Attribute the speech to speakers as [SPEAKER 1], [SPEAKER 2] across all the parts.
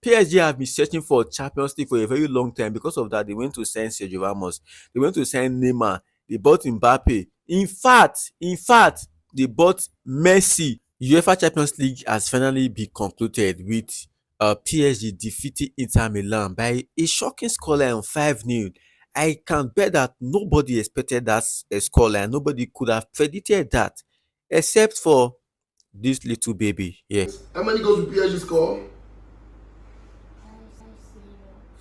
[SPEAKER 1] PSG have been searching for Champions League for a very long time. Because of that, they went to sign Sergio Ramos. They went to sign Neymar. They bought Mbappe. In fact, they bought Messi. UEFA Champions League has finally been concluded with PSG defeating Inter Milan by a shocking scoreline of 5-0. I can bet that nobody expected that scoreline. Nobody could have predicted that except for this little baby here.
[SPEAKER 2] How many goals did PSG score?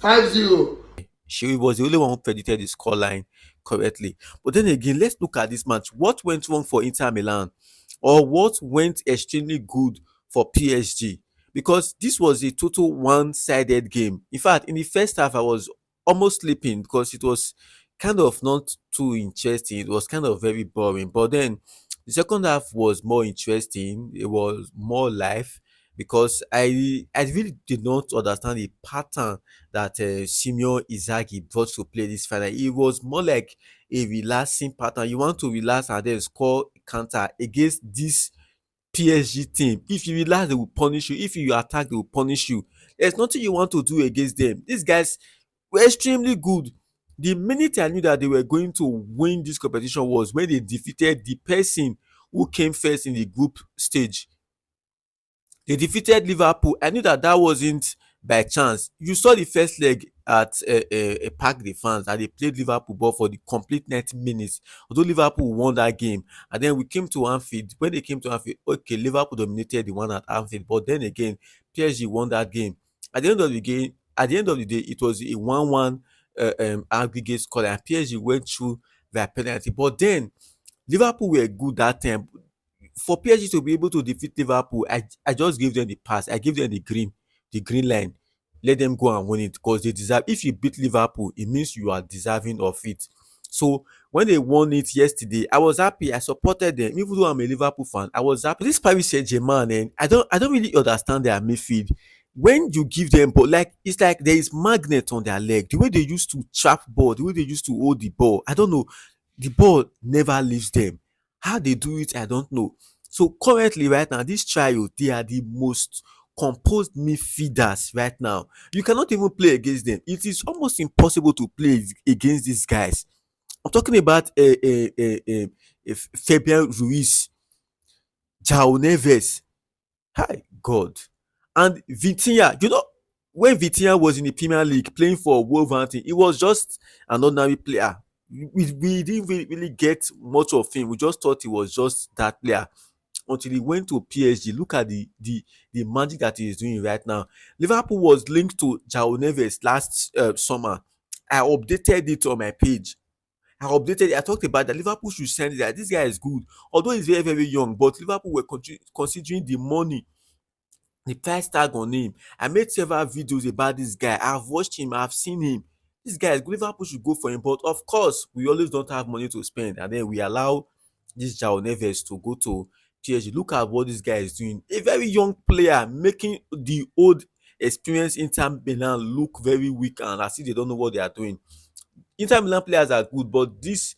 [SPEAKER 2] 5-0.
[SPEAKER 1] She was the only one who predicted the scoreline correctly. But then again, let's look at this match. What went wrong for Inter Milan? Or what went extremely good for PSG? Because this was a total one-sided game. In fact, in the first half, I was almost sleeping because it was kind of not too interesting. It was kind of very boring. But then the second half was more interesting. It was more live because I really did not understand the pattern that Simeon Inzaghi brought to play this final. It was more like a relaxing pattern. You want to relax and then score counter against this PSG team. If you relax, they will punish you. If you attack, they will punish you. There's nothing you want to do against them. These guys were extremely good. The minute I knew that they were going to win this competition was when they defeated the person who came first in the group stage. They defeated Liverpool. I knew that that wasn't by chance. You saw the first leg at Parc des France and they played Liverpool ball for the complete 90 minutes. Although Liverpool won that game. And then we came to Anfield. When they came to Anfield, okay, Liverpool dominated the one at Anfield. But then again, PSG won that game. At the end of the game, at the end of the day, it was a 1-1 aggregate score and PSG went through their penalty. But then Liverpool were good that time. For PSG to be able to defeat Liverpool, I just gave them the pass. I gave them the green line. Let them go and win it because they deserve. If you beat Liverpool, it means you are deserving of it. So when they won it yesterday, I was happy. I supported them, even though I'm a Liverpool fan. I was happy. This Paris Saint-Germain, and I don't really understand their midfield. When you give them, but like it's like there is magnet on their leg. The way they used to trap ball, the way they used to hold the ball. I don't know. The ball never leaves them. How they do it, I don't know. So currently, right now, this trio, they are the most composed midfielders right now. You cannot even play against them. It is almost impossible to play against these guys. I'm talking about Fabian Ruiz, Jao Neves, hi God, and Vitinha. You know, when Vitinha was in the Premier League playing for Wolverhampton, it was just an ordinary player. We didn't really get much of him. We just thought he was just that player until he went to PSG. Look at the magic that he is doing right now. Liverpool was linked to Jao Neves last summer. I updated it on my page. I updated it. I talked about that Liverpool should send it. That this guy is good, although he's very very young. But Liverpool were considering the money, the price tag on him. I made several videos about this guy. I've watched him. I've seen him. This guy is good. Liverpool should go for him. But of course, we always don't have money to spend, and then we allow this Jao Neves to go to PSG. Look at what this guy is doing. A very young player making the old experienced Inter Milan look very weak and as if they don't know what they are doing. Inter Milan players are good, but this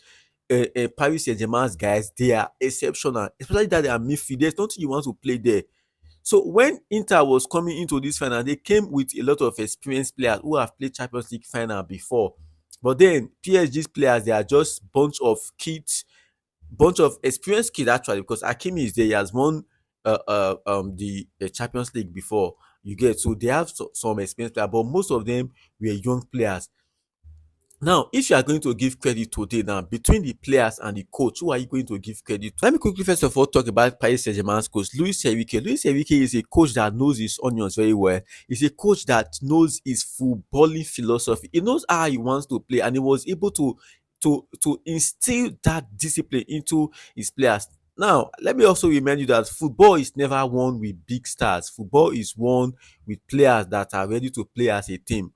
[SPEAKER 1] Paris Saint-Germain's guys, they are exceptional, especially that they are midfield. There's nothing you want to play there. So when Inter was coming into this final, they came with a lot of experienced players who have played Champions League final before. But then PSG's players, they are just bunch of experienced kids actually, because Hakimi is there. He has won the Champions League before. You get, so they have some experienced players, but most of them were young players. Now, if you are going to give credit today, now between the players and the coach, who are you going to give credit to? Let me quickly first of all talk about Paris Saint-Germain's coach, Luis Enrique. Luis Enrique is a coach that knows his onions very well. He's a coach that knows his footballing philosophy. He knows how he wants to play, and he was able to instill that discipline into his players. Now, let me also remind you that football is never won with big stars. Football is won with players that are ready to play as a team.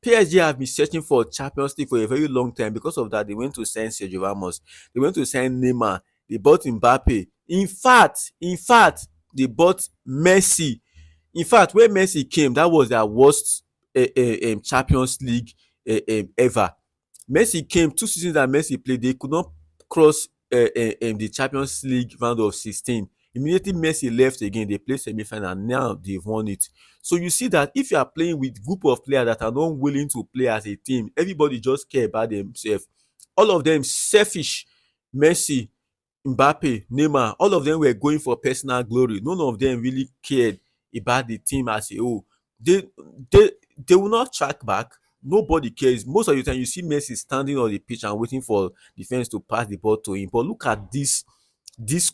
[SPEAKER 1] PSG have been searching for Champions League for a very long time. Because of that, they went to sign Sergio Ramos. They went to sign Neymar. They bought Mbappe. In fact, they bought Messi. In fact, when Messi came, that was their worst Champions League ever. Messi came 2 seasons that Messi played. They could not cross the Champions League round of 16. Immediately Messi left again, they played semi-final. Now they've won it. So you see that if you are playing with group of players that are not willing to play as a team, everybody just care about themselves. All of them selfish. Messi, Mbappe, Neymar, all of them were going for personal glory. None of them really cared about the team as a whole. They they they will not track back. Nobody cares. Most of the time, you see Messi standing on the pitch and waiting for defense to pass the ball to him. But look at this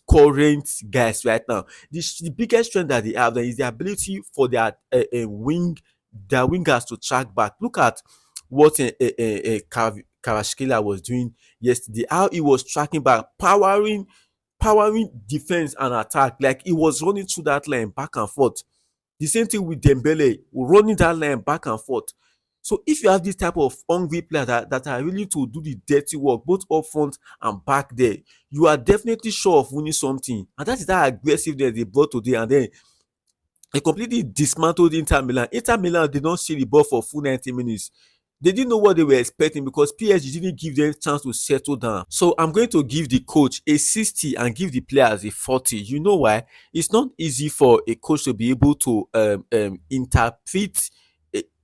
[SPEAKER 1] current guys right now. The biggest strength that they have is the ability for their wingers to track back. Look at what Kvaratskhelia was doing yesterday. How he was tracking back, powering defense and attack. Like he was running through that line back and forth. The same thing with Dembele, running that line back and forth. So if you have this type of hungry players that are willing to do the dirty work both up front and back there, you are definitely sure of winning something. And that is that aggressiveness they brought today. And then they completely dismantled Inter Milan. Inter Milan did not see the ball for full 90 minutes. They didn't know what they were expecting because PSG didn't give them a chance to settle down. So I'm going to give the coach a 60 and give the players a 40. You know why? It's not easy for a coach to be able to interpret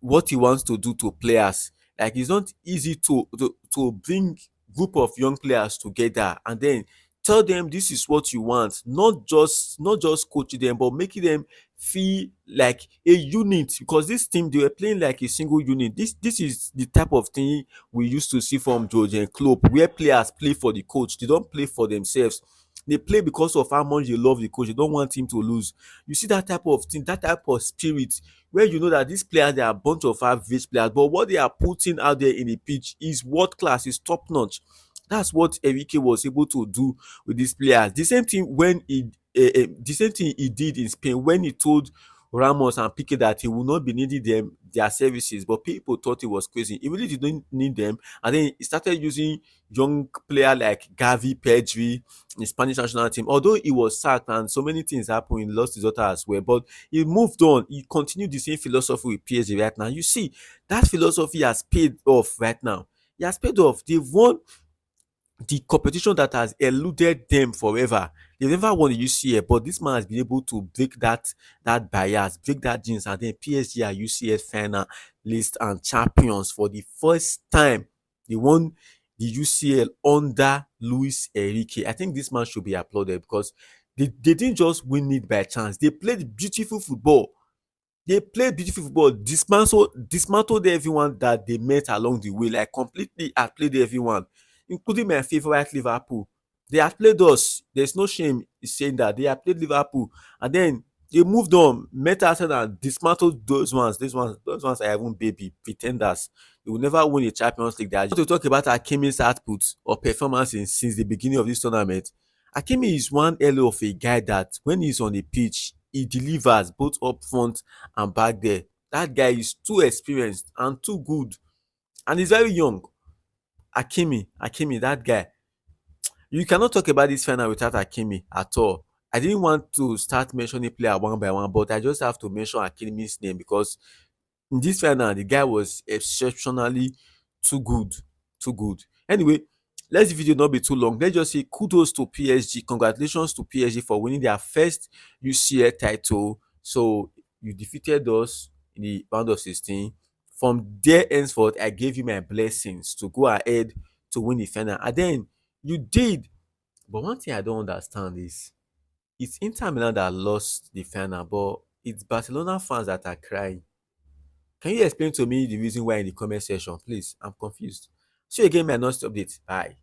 [SPEAKER 1] what he wants to do to players. Like it's not easy to bring group of young players together and then tell them this is what you want, not just coaching them but making them feel like a unit, because this team they were playing like a single unit. This is the type of thing we used to see from Jurgen Klopp, where players play for the coach, they don't play for themselves. They play because of how much they love the coach. They don't want him to lose. You see that type of thing, that type of spirit, where you know that these players they are a bunch of average players, but what they are putting out there in the pitch is world class, is top notch. That's what Enrique was able to do with these players. The same thing he did in Spain when he told Ramos and Piqué that he would not be needing their services, but people thought he was crazy. He really didn't need them, and then he started using young player like Gavi, Pedri in the Spanish national team. Although he was sacked and so many things happened, he lost his daughter as well, but he moved on. He continued the same philosophy with PSG right now. You see, that philosophy has paid off right now. He has paid off. They've won the competition that has eluded them forever. They never won the UCL, but this man has been able to break that bias, break that genes, and then PSG are UCL finalists and champions for the first time. They won the UCL under Luis Enrique. I think this man should be applauded because they didn't just win it by chance. They played beautiful football. They played beautiful football, dismantled everyone that they met along the way, like completely outplayed everyone, including my favorite Liverpool. They outplayed us. There's no shame in saying that. They outplayed Liverpool. And then they moved on, met Arsenal and dismantled those ones. Those ones are even baby pretenders. They will never win a Champions League. They are just to talk about Hakimi's output or performance since the beginning of this tournament. Hakimi is one hell of a guy that when he's on the pitch, he delivers both up front and back there. That guy is too experienced and too good. And he's very young. Hakimi, that guy. You cannot talk about this final without Hakimi at all. I didn't want to start mentioning player one by one, but I just have to mention Hakimi's name because in this final, the guy was exceptionally too good. Too good. Anyway, let the video not be too long. Let's just say kudos to PSG. Congratulations to PSG for winning their first UCL title. So you defeated us in the round of 16. From there henceforth, I gave you my blessings to go ahead to win the final. And then you did. But one thing I don't understand is it's Inter Milan that lost the final, but it's Barcelona fans that are crying. Can you explain to me the reason why in the comment section, please? I'm confused. See you again in my next update. Bye.